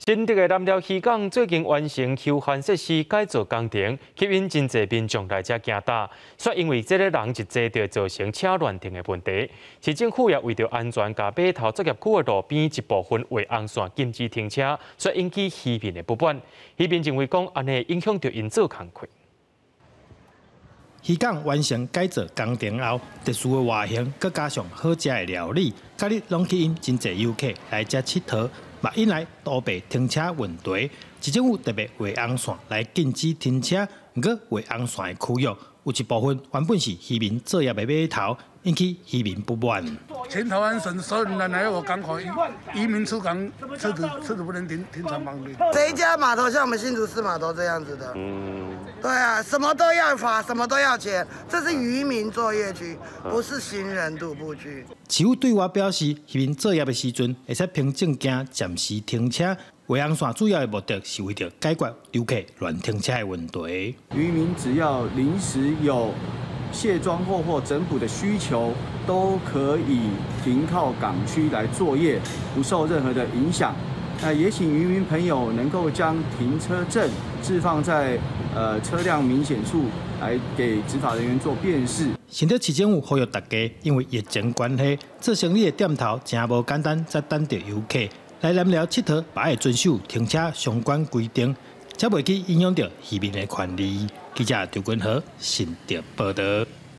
新竹的南寮渔港最近完成休闲设施改造工程，吸引真侪民众来遮行搭，却因为这个人一坐就造成车乱停的问题。市政府也为着安全，甲码头作业区的路边一部分画红线禁止停车，却引起渔民的不满。渔民认为讲安尼影响到因做工课。渔港完成改造工程后，特殊的外形，佮加上好食的料理，今日拢吸引真侪游客来遮佚佗。嘛，引来多备停车问题，市政府特别画红线来禁止停车，不过画红线的区域有一部分原本是渔民作业的码头，引起渔民不满。前头安省所有人来我港口，渔民出港车子不能停船旁边。这一家码头像我们新竹市码头这样子的，对啊，什么都要罚，什么都要钱，这是渔民作业区，不是行人徒步区。市府对我表示，渔民作业的时阵，会使凭证件暂时停车。画红线主要的目的是为了解决游客乱停车的问题。渔民只要临时有卸妆或整补的需求，都可以停靠港区来作业，不受任何的影响。那也请渔民朋友能够将停车证置放在车辆明显处，来给执法人员做辨识。新竹市政府呼吁大家，因为疫情关系，做生意的店头真无简单，才等着游客来南寮佚佗，也要遵守停车相关规定，才袂去影响到渔民的权利。记者刘君和新竹报道。